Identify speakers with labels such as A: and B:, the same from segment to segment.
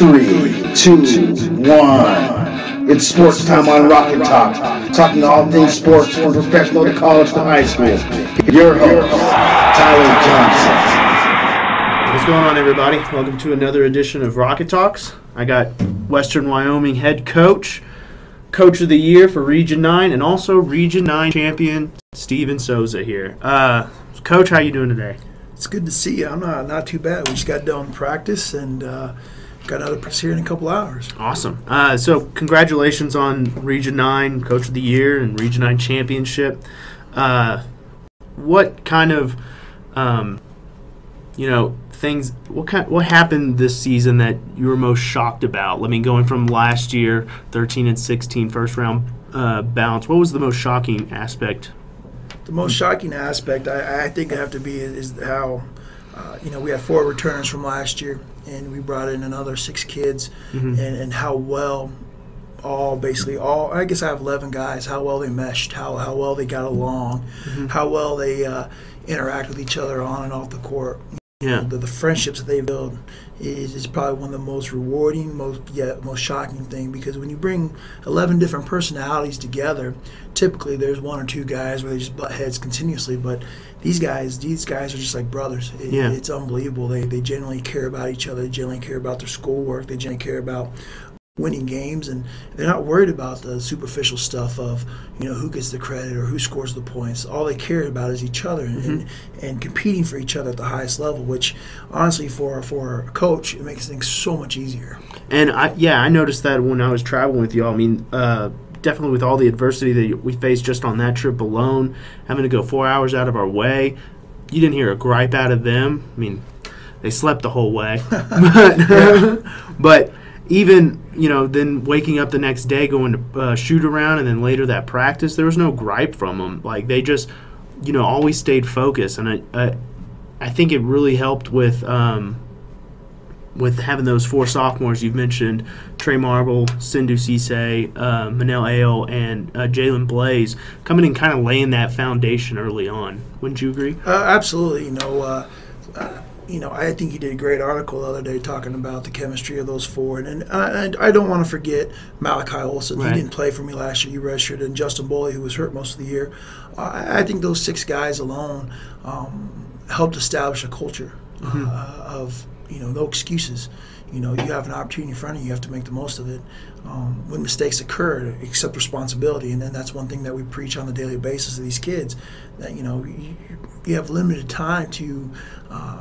A: 3, 2, 1. It's sports time on Rocket Talk. Talking all things sports from professional to college to high school. Your host, Tyler Johnson.
B: What's going on, everybody? Welcome to another edition of Rocket Talks. I got Western Wyoming head coach of the year for Region 9, and also Region 9 champion Steven Soza here. Coach, how you doing today?
C: It's good to see you. I'm not too bad. We just got done practice and got another practice here in a couple hours.
B: Awesome. So congratulations on Region 9 Coach of the Year and Region 9 championship. What kind of things? What happened this season that you were most shocked about? I mean, going from last year 13-16 first round bounce. What was the most shocking aspect?
C: The most shocking aspect, I think, have to be is how we had 4 returners from last year, and we brought in another 6 kids, and how well I guess I have 11 guys, how well they meshed, how well they got along, how well they interact with each other on and off the court.
B: Yeah,
C: the friendships that they build is probably one of the most rewarding, most shocking thing, because when you bring 11 different personalities together, typically there's 1 or 2 guys where they just butt heads continuously, but these guys are just like brothers. It's unbelievable. They genuinely care about each other. They genuinely care about their schoolwork. They genuinely care about winning games, and they're not worried about the superficial stuff of who gets the credit or who scores the points. All they care about is each other and competing for each other at the highest level, which honestly for a coach, it makes things so much easier. And
B: I noticed that when I was traveling with y'all. I mean, definitely with all the adversity that we faced just on that trip alone, having to go 4 hours out of our way, you didn't hear a gripe out of them. I mean, they slept the whole way, but even then waking up the next day, going to shoot around, and then later that practice, there was no gripe from them. Like, they just always stayed focused, and I think it really helped with having those 4 sophomores you've mentioned, Trey Marble, Sindhu Cisse, Manel Ale, and Jalen Blaze, coming in kind of laying that foundation early on. Wouldn't you agree?
C: Absolutely. I think you did a great article the other day talking about the chemistry of those 4. And I don't want to forget Malachi Olson. Right. He didn't play for me last year. He redshirted. And Justin Boley, who was hurt most of the year. I think those 6 guys alone helped establish a culture of no excuses. You have an opportunity in front of you. You have to make the most of it. When mistakes occur, accept responsibility. And then that's one thing that we preach on a daily basis to these kids, that you have limited time to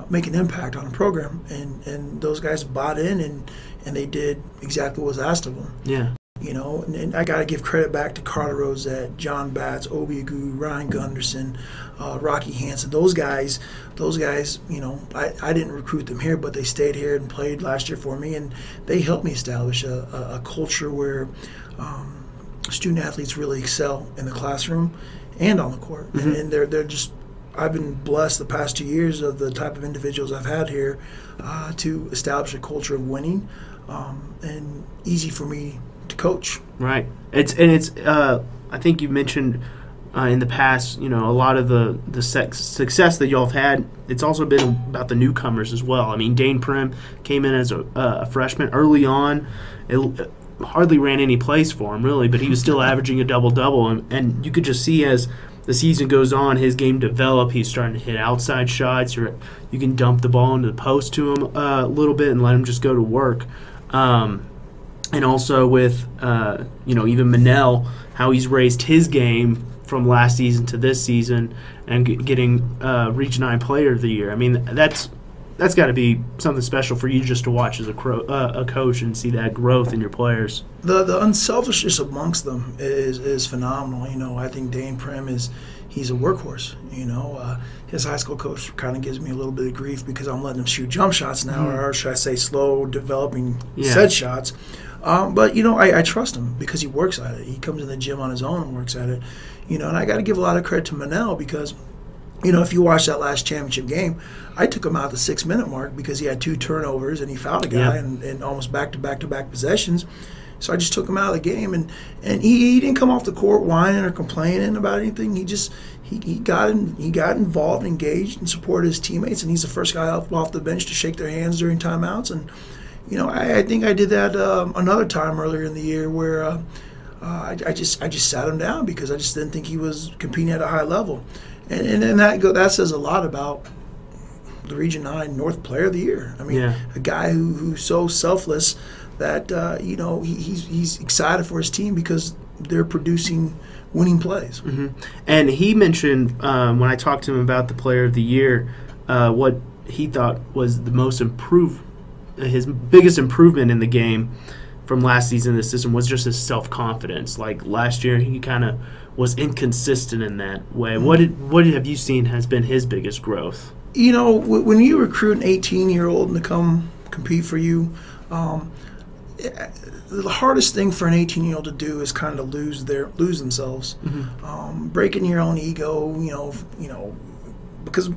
C: make an impact on a program. And those guys bought in, and they did exactly what was asked of them.
B: Yeah.
C: And I got to give credit back to Carter Rosette, John Batts, Obi Agu, Ryan Gunderson, Rocky Hansen. Those guys, I didn't recruit them here, but they stayed here and played last year for me, and they helped me establish a culture where student athletes really excel in the classroom and on the court. And they're just, I've been blessed the past 2 years of the type of individuals I've had here to establish a culture of winning, and easy for me to coach.
B: Right. It's I think you mentioned in the past, a lot of the success that y'all have had. It's also been about the newcomers as well. I mean, Dane Prim came in as a freshman early on. It hardly ran any plays for him, really, but he was still averaging a double-double, and you could just see as the season goes on, his game develop. He's starting to hit outside shots. You can dump the ball into the post to him a little bit and let him just go to work. And also with, even Manel, how he's raised his game from last season to this season and getting Region 9 Player of the Year. I mean, that's got to be something special for you just to watch as a coach and see that growth in your players.
C: The unselfishness amongst them is phenomenal. I think Dane Prim he's a workhorse. His high school coach kind of gives me a little bit of grief because I'm letting him shoot jump shots now, or should I say slow developing set shots. But I trust him because he works at it. He comes in the gym on his own and works at it. And I got to give a lot of credit to Manel because, if you watch that last championship game, I took him out at the 6-minute mark because he had 2 turnovers and he fouled a guy and almost back-to-back possessions. So I just took him out of the game, and he didn't come off the court whining or complaining about anything. He got involved, engaged, and supported his teammates, and he's the first guy off the bench to shake their hands during timeouts. And I think I did that another time earlier in the year where I just sat him down because I just didn't think he was competing at a high level, and that says a lot about the Region 9 North Player of the Year. I mean, a guy who's so selfless that he's excited for his team because they're producing winning plays.
B: Mm-hmm. And he mentioned when I talked to him about the Player of the Year, what he thought was his biggest improvement in the game from last season. The system was just his self-confidence. Like last year, he kind of was inconsistent in that way. Mm-hmm. What have you seen has been his biggest growth?
C: When you recruit an 18-year-old to come compete for you, the hardest thing for an 18-year-old to do is kind of lose themselves, mm-hmm. Breaking your own ego. Because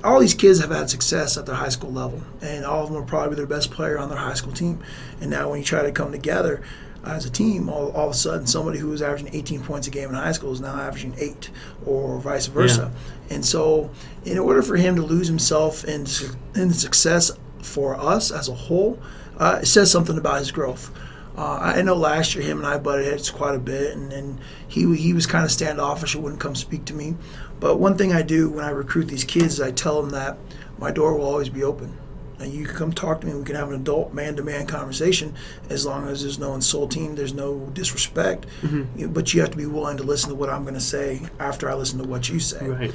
C: all these kids have had success at their high school level, and all of them are probably their best player on their high school team. And now when you try to come together as a team, all of a sudden somebody who was averaging 18 points a game in high school is now averaging 8, or vice versa. Yeah. And so in order for him to lose himself in success for us as a whole, it says something about his growth. I know last year him and I butted heads quite a bit, and he was kind of standoffish and wouldn't come speak to me. But one thing I do when I recruit these kids is I tell them that my door will always be open. And you can come talk to me, we can have an adult man-to-man conversation as long as there's no insulting, there's no disrespect. Mm-hmm. But you have to be willing to listen to what I'm going to say after I listen to what you say.
B: Right.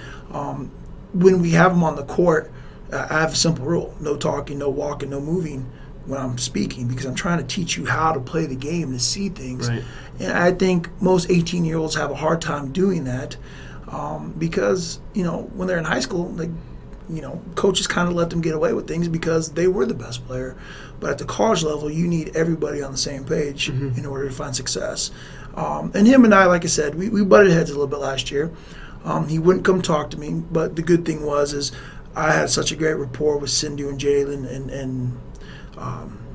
C: When we have them on the court, I have a simple rule: no talking, no walking, no moving when I'm speaking, because I'm trying to teach you how to play the game, to see things.
B: Right.
C: And I think most 18-year-olds have a hard time doing that because, when they're in high school, coaches kind of let them get away with things because they were the best player. But at the college level, you need everybody on the same page mm-hmm. in order to find success. And him and I, like I said, we butted heads a little bit last year. He wouldn't come talk to me, but the good thing is I had such a great rapport with Sindhu and Jalen and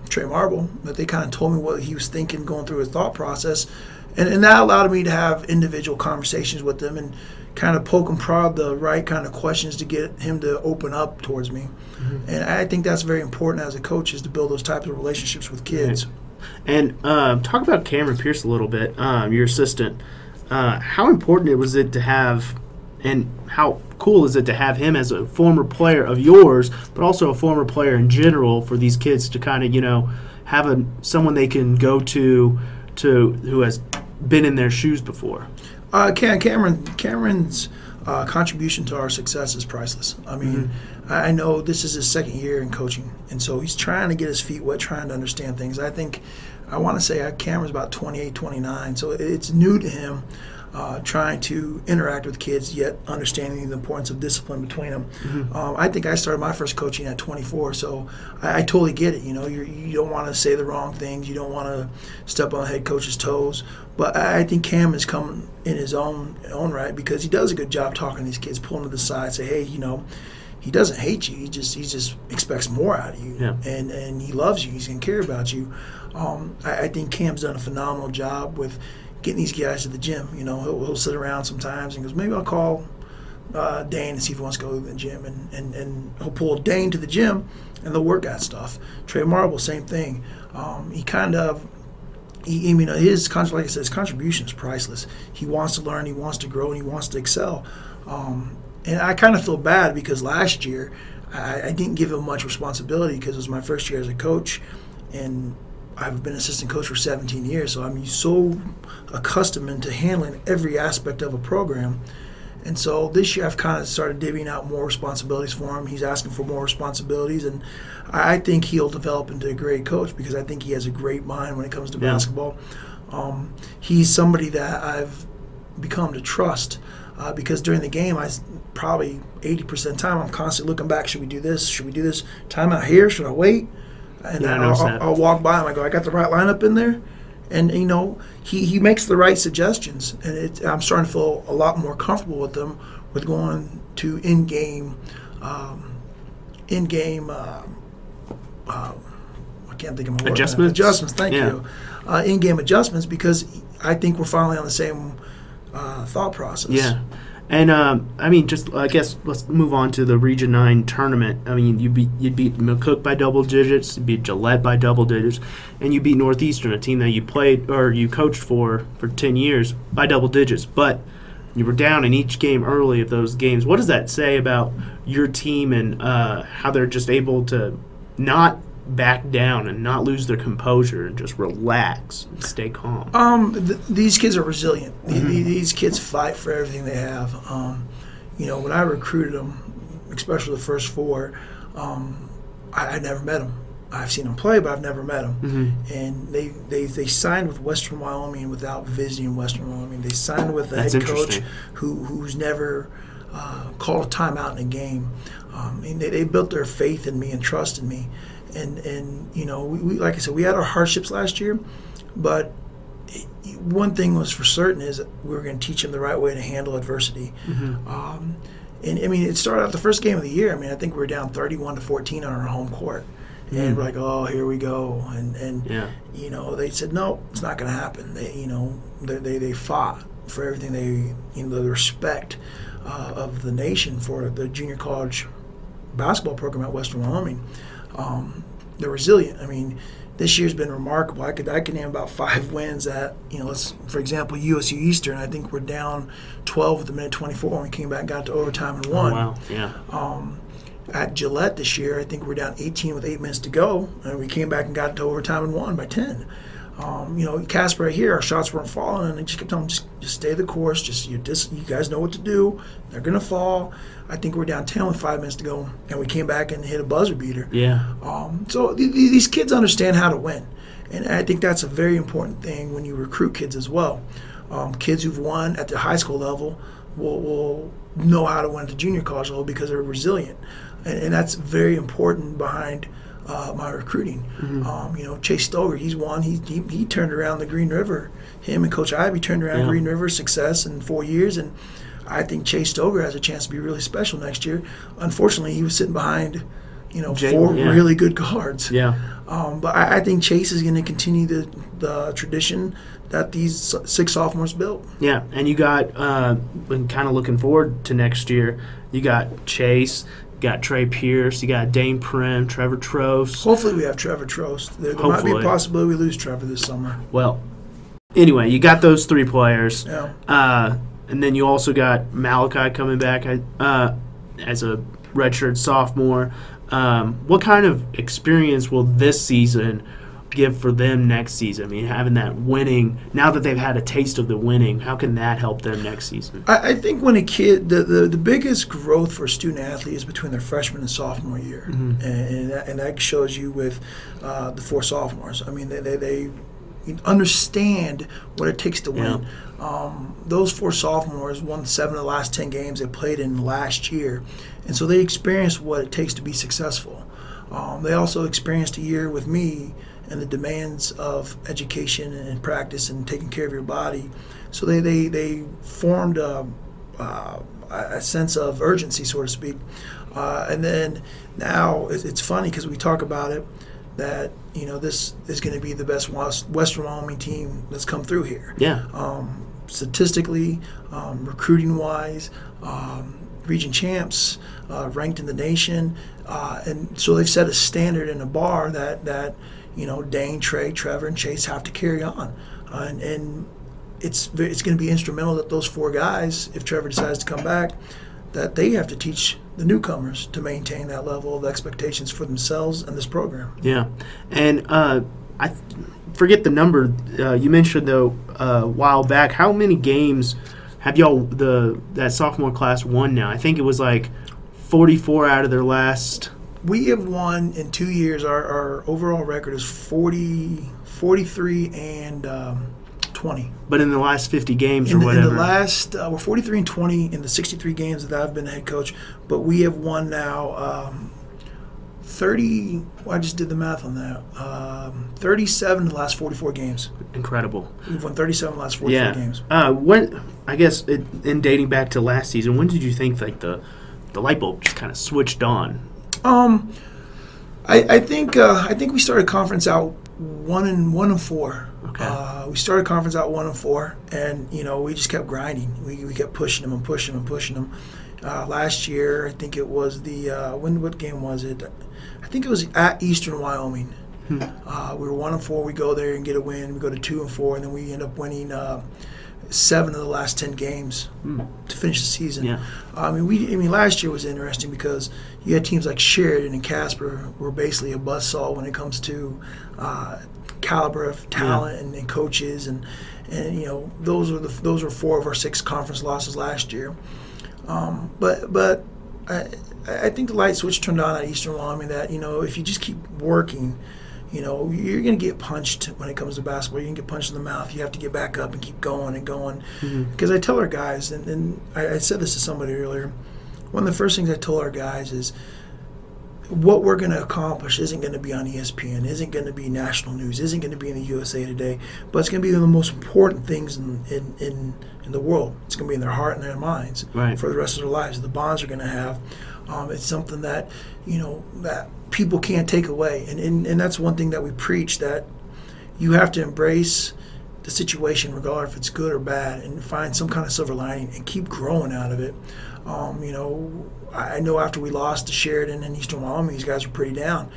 C: Trey Marble that they kind of told me what he was thinking, going through his thought process, and that allowed me to have individual conversations with them and kind of poke and prod the right kind of questions to get him to open up towards me. Mm-hmm. And I think that's very important as a coach, is to build those types of relationships with kids.
B: Right. And talk about Cameron Pierce a little bit, your assistant. How important was it to have, and how cool is it to have him as a former player of yours, but also a former player in general, for these kids to kind of, have someone they can go to who has been in their shoes before? Cameron's
C: contribution to our success is priceless. I mean, mm-hmm. I know this is his second year in coaching, and so he's trying to get his feet wet, trying to understand things. I want to say Cameron's about 28, 29, so it's new to him. Trying to interact with kids, yet understanding the importance of discipline between them. Mm-hmm. I think I started my first coaching at 24, so I totally get it. You don't want to say the wrong things. You don't want to step on the head coach's toes. But I think Cam is coming in his own right, because he does a good job talking to these kids, pulling them to the side, say, hey, he doesn't hate you. He just expects more out of you,
B: yeah.
C: and he loves you. He's going to care about you. I think Cam's done a phenomenal job with getting these guys to the gym. He'll sit around sometimes and goes, maybe I'll call Dane and see if he wants to go to the gym. And he'll pull Dane to the gym, and they'll work at stuff. Trey Marble, same thing. His like I said, his contribution is priceless. He wants to learn, he wants to grow, and he wants to excel. And I kind of feel bad because last year I didn't give him much responsibility because it was my first year as a coach, and I've been assistant coach for 17 years, so I'm so accustomed to handling every aspect of a program. And so this year I've kind of started divvying out more responsibilities for him. He's asking for more responsibilities, and I think he'll develop into a great coach because I think he has a great mind when it comes to basketball. He's somebody that I've become to trust because during the game, probably 80% of the time I'm constantly looking back. Should we do this? Should we do this? Time out here? Should I wait? And I'll walk by him. I go, I got the right lineup in there, and he makes the right suggestions, and I'm starting to feel a lot more comfortable with them, with going to in-game. I can't think of my word. Adjustments. Thank you. In-game adjustments, because I think we're finally on the same thought process.
B: Yeah. And I mean, just I guess let's move on to the Region 9 tournament. I mean, you'd beat McCook by double digits, you beat Gillette by double digits, and you beat Northeastern, a team that you played or you coached for 10 years, by double digits. But you were down in each game early of those games. What does that say about your team and how they're just able to not back down and not lose their composure and just relax and stay calm?
C: These kids are resilient. These kids fight for everything they have. When I recruited them, especially the first four, I never met them. I've seen them play, but I've never met them. And they signed with Western Wyoming without visiting Western Wyoming. They signed with a head coach who's never called a timeout in a game. And they built their faith in me and trust in me. And we like I said, we had our hardships last year, but one thing was for certain is that we were going to teach them the right way to handle adversity. And I mean, it started out the first game of the year. I mean, I think we were down 31-14 on our home court, and we're like, oh, here we go. And they said, no, it's not going to happen. They fought for everything. The respect of the nation for the junior college basketball program at Western Wyoming. They're resilient. I mean, this year's been remarkable. I could name about 5 wins at, for example, USU Eastern. I think we're down 12 at the minute 24 when we came back and got to overtime and won.
B: Oh, wow, yeah.
C: At Gillette this year, I think we're down 18 with 8 minutes to go, and we came back and got to overtime and won by 10. Casper right here, our shots weren't falling, and I just kept telling them, just stay the course. You guys know what to do. They're going to fall. I think we're down 10 with 5 minutes to go, and we came back and hit a buzzer beater.
B: Yeah.
C: So these kids understand how to win, and I think that's a very important thing when you recruit kids as well. Kids who've won at the high school level will know how to win at the junior college level because they're resilient, and that's very important behind my recruiting. Chase Stover, he's won. He turned around the Green River. Him and Coach Ivy turned around Green River success in 4 years, and I think Chase Stover has a chance to be really special next year. Unfortunately, he was sitting behind, 4 really good guards. Yeah. But I think Chase is going to continue the tradition that these 6 sophomores built.
B: Yeah, and you got, when kind of looking forward to next year, you got Chase, you got Trey Pierce, you got Dane Prim, Trevor Trost.
C: Hopefully we have Trevor Trost. There might be a possibility we lose Trevor this summer.
B: Well, anyway, you got those 3 players.
C: Yeah.
B: And then you also got Malachi coming back as a redshirt sophomore. What kind of experience will this season give for them next season? I mean, having that winning, now that they've had a taste of the winning, how can that help them next season?
C: I think when a kid, the biggest growth for a student athlete is between their freshman and sophomore year. And that shows you with the 4 sophomores. I mean, they understand what it takes to win. Those 4 sophomores won 7 of the last 10 games they played in last year, and so they experienced what it takes to be successful. They also experienced a year with me and the demands of education and practice and taking care of your body. So they formed a sense of urgency, so to speak. And then now it's funny because we talk about it, that this is going to be the best Western Wyoming team that's come through here.
B: Yeah.
C: Statistically, recruiting-wise, region champs, ranked in the nation, and so they've set a standard and a bar that Dane, Trey, Trevor, and Chase have to carry on, and it's going to be instrumental that those 4 guys, if Trevor decides to come back, that they have to teach the newcomers to maintain that level of expectations for themselves and this program.
B: Yeah, and I forget the number you mentioned though a while back. How many games have y'all that sophomore class won now? I think it was like 44 out of their last.
C: We have won in 2 years. Our overall record is 43 and 20.
B: But in the last 50 games or whatever.
C: In the last, we're 43 and 20 in the 63 games that I've been head coach. But we have won now 30. Well, I just did the math on that. 37 in the last 44 games.
B: Incredible.
C: We've won 37 in the last 44 games.
B: When I guess in dating back to last season, when did you think like the light bulb just kind of switched on?
C: I think we started conference out 1-4.
B: Okay.
C: We started conference out 1-4, and we just kept grinding. We kept pushing them and pushing them and pushing them. Last year, I think it was what game was it? I think it was at Eastern Wyoming. We were 1-4. We go there and get a win. We go to 2-4, and then we end up winning 7 of the last 10 games to finish the season.
B: Yeah.
C: I mean, last year was interesting because you had teams like Sheridan and Casper were basically a buzzsaw when it comes to caliber of talent and coaches, and those were 4 of our 6 conference losses last year. But I think the light switch turned on at Eastern Wyoming that if you just keep working, you're going to get punched when it comes to basketball. You can get punched in the mouth. You have to get back up and keep going and going. Because I tell our guys, and I said this to somebody earlier, one of the first things I told our guys is what we're going to accomplish isn't going to be on ESPN, isn't going to be national news, isn't going to be in the USA Today, but it's going to be one of the most important things in the world. It's going to be in their heart and their minds for the rest of their lives. The bonds are going to have. It's something that, that people can't take away. And that's one thing that we preach, that you have to embrace the situation regardless if it's good or bad and find some kind of silver lining and keep growing out of it. I know after we lost to Sheridan and Eastern Wyoming, these guys were pretty down.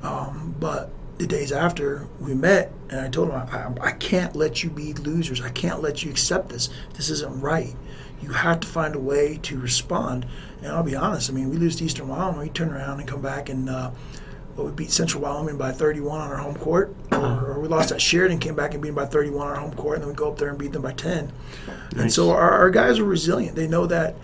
C: But the days after we met, and I told them, I can't let you be losers. I can't let you accept this. This isn't right. You have to find a way to respond. And I'll be honest, we lose to Eastern Wyoming, we turn around and come back and we beat Central Wyoming by 31 on our home court. Or we lost at Sheridan, came back and beat them by 31 on our home court, and then we go up there and beat them by 10. Nice. And so our guys are resilient. They know that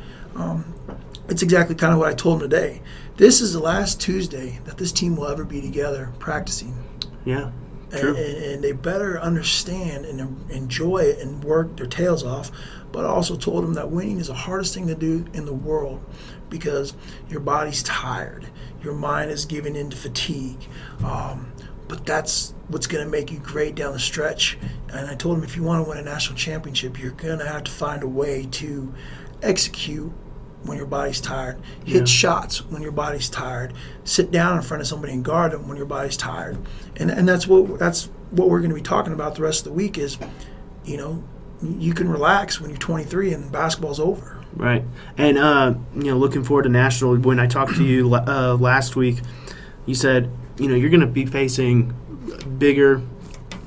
C: it's exactly kind of what I told them today. This is the last Tuesday that this team will ever be together practicing.
B: Yeah, true.
C: And they better understand and enjoy it and work their tails off. But I also told them that winning is the hardest thing to do in the world because your body's tired. Your mind is giving in to fatigue. But that's what's going to make you great down the stretch. And I told them if you want to win a national championship, you're going to have to find a way to execute when your body's tired, hit shots when your body's tired, sit down in front of somebody and guard them when your body's tired. And that's what we're going to be talking about the rest of the week is, you can relax when you're 23 and basketball's over.
B: Right. And, looking forward to national, when I talked to you last week, you said, you're going to be facing bigger,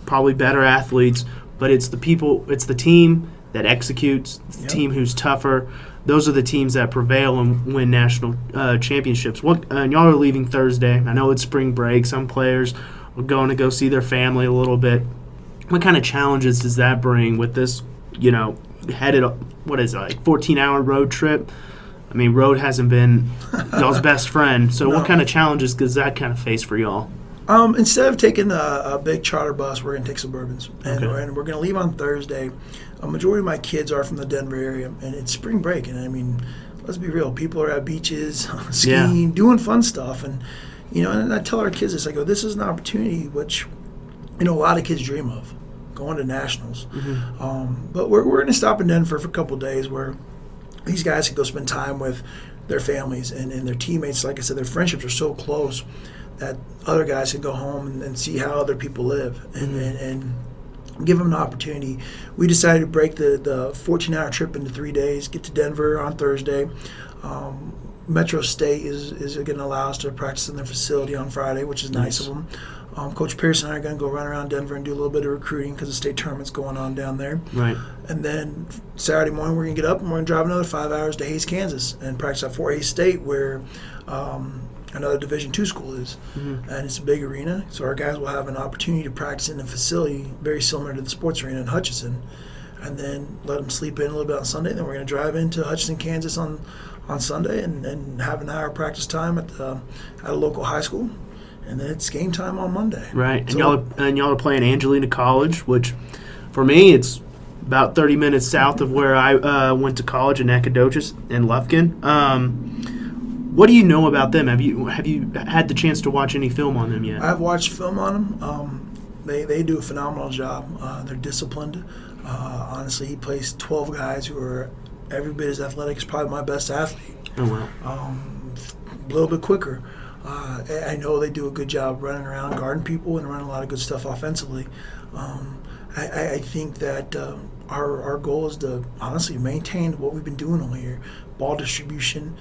B: probably better athletes, but it's the team that executes, it's the team who's tougher. Those are the teams that prevail and win national championships. And y'all are leaving Thursday. I know it's spring break. Some players are going to go see their family a little bit. What kind of challenges does that bring with this, headed, 14-hour road trip? Road hasn't been y'all's best friend. So what kind of challenges does that kind of face for y'all?
C: Instead of taking a big charter bus, we're going to take Suburbans. And we're going to leave on Thursday. A majority of my kids are from the Denver area, and it's spring break. And, let's be real. People are at beaches, skiing, doing fun stuff. And, and I tell our kids this. I go, this is an opportunity which, a lot of kids dream of, going to nationals. But we're going to stop in Denver for a couple of days where these guys can go spend time with their families and their teammates. Like I said, their friendships are so close that other guys can go home and see how other people live and give them an opportunity. We decided to break the 14-hour trip into 3 days, get to Denver on Thursday. Metro State is going to allow us to practice in their facility on Friday, which is nice of them. Coach Pearson and I are going to go run around Denver and do a little bit of recruiting because the state tournament's going on down there. Right. And then Saturday morning we're going to get up and we're going to drive another 5 hours to Hays, Kansas, and practice at Fort Hays State where another Division II school is. And it's a big arena, so our guys will have an opportunity to practice in a facility very similar to the sports arena in Hutchinson, and then let them sleep in a little bit on Sunday. Then we're going to drive into Hutchinson, Kansas on Sunday and have an hour practice time at a local high school. And then it's game time on Monday. Right, and
B: so, y'all are playing Angelina College, which for me it's about 30 minutes south of where I went to college in Nacogdoches and Lufkin. What do you know about them? Have you had the chance to watch any film on them yet?
C: I've watched film on them. They do a phenomenal job. They're disciplined. Honestly, he plays 12 guys who are every bit as athletic as probably my best athlete.
B: Oh wow.
C: A little bit quicker. I know they do a good job running around, guarding people, and running a lot of good stuff offensively. I think that our goal is to honestly maintain what we've been doing all year: ball distribution,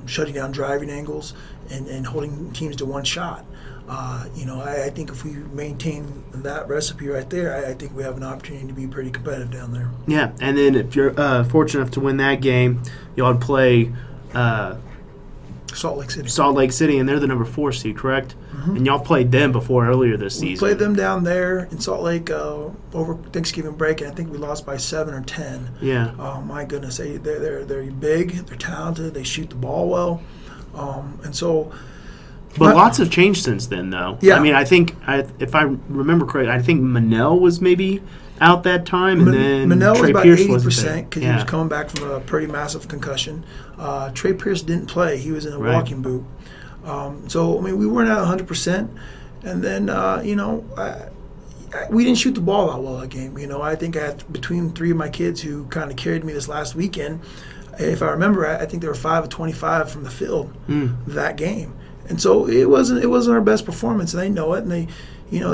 C: shutting down driving angles, and holding teams to one shot. I think if we maintain that recipe right there, I think we have an opportunity to be pretty competitive down there.
B: Yeah, and then if you're fortunate enough to win that game, y'all would play
C: Salt Lake City.
B: Salt Lake City, and they're the number 4 seed, correct? And y'all played them before earlier this season.
C: We played them down there in Salt Lake over Thanksgiving break, and I think we lost by 7 or 10.
B: Yeah.
C: My goodness, they're big, they're talented, they shoot the ball well, and so.
B: But lots have changed since then, though.
C: Yeah.
B: I mean, I think if I remember correctly, I think Manel was maybe out that time, and then
C: Manel
B: Trey
C: was about
B: Pierce
C: 80% because he was coming back from a pretty massive concussion. Trey Pierce didn't play; he was in a walking boot. So I mean, we weren't at 100%, and then we didn't shoot the ball out well that game. I think I had between 3 of my kids who kind of carried me this last weekend. If I remember, I think they were 5 of 25 from the field that game. And so it wasn't our best performance, and they know it, and they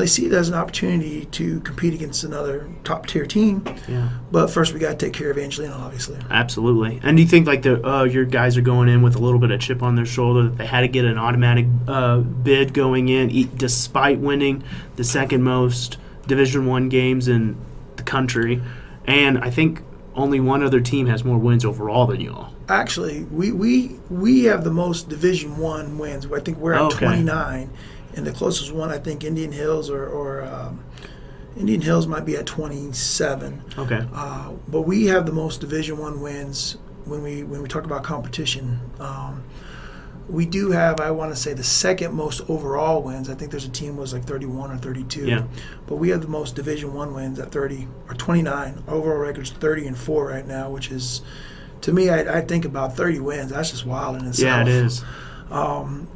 C: see it as an opportunity to compete against another top tier team.
B: Yeah.
C: But first, we got to take care of Angelina, obviously.
B: Absolutely. And do you think like your guys are going in with a little bit of chip on their shoulder that they had to get an automatic bid going in, despite winning the second most Division I games in the country, and I think only one other team has more wins overall than you all.
C: Actually, we have the most Division I wins. I think we're at 29, and the closest one, I think, Indian Hills or Indian Hills might be at 27.
B: Okay.
C: But we have the most Division I wins when we talk about competition. We do have, I want to say, the second most overall wins. I think there's a team was like 31 or 32.
B: Yeah.
C: But we have the most Division I wins at 30 or 29. Our overall record's 30-4 right now, which is, to me, I think about 30 wins. That's just wild in itself.
B: Yeah, it is.
C: And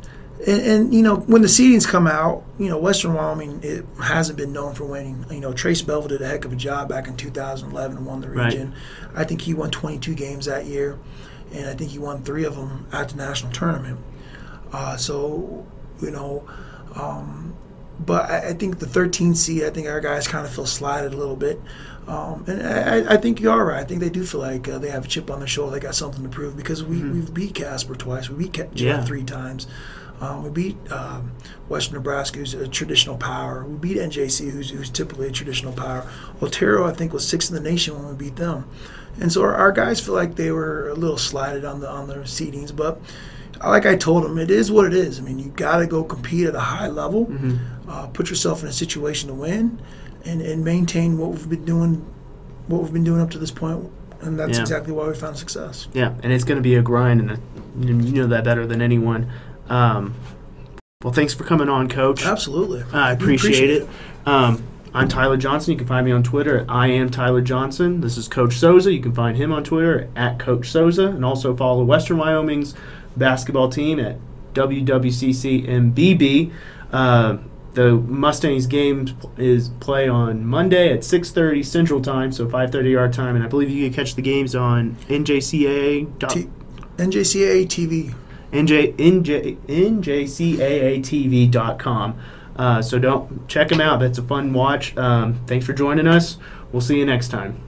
C: when the seedings come out, Western Wyoming, it hasn't been known for winning. Trace Belville did a heck of a job back in 2011 and won the region. Right. I think he won 22 games that year, and I think he won 3 of them at the national tournament. But I think the 13th seed, I think our guys kind of feel slighted a little bit. And I think you are right. I think they do feel like they have a chip on their shoulder. They got something to prove because we've beat Casper twice. We beat Jeff 3 times. We beat Western Nebraska, who's a traditional power. We beat NJC, who's typically a traditional power. Otero, I think, was 6th in the nation when we beat them. And so our guys feel like they were a little slighted on their seedings. But like I told them, it is what it is. I mean, you got to go compete at a high level, put yourself in a situation to win, and maintain what we've been doing up to this point. And that's exactly why we found success. Yeah,
B: and it's going to be a grind, and you know that better than anyone. Well, thanks for coming on, Coach.
C: Absolutely.
B: I appreciate it. I'm Tyler Johnson. You can find me on Twitter at I am Tyler Johnson. This is Coach Soza. You can find him on Twitter at Coach Soza, and also follow Western Wyoming's basketball team at WWCC MBB. The Mustangs game is play on Monday at 6:30 Central Time, so 5:30 our time, and I believe you can catch the games on NJCAA
C: TV.
B: NJCAATV.com. So don't check them out. That's a fun watch. Thanks for joining us. We'll see you next time.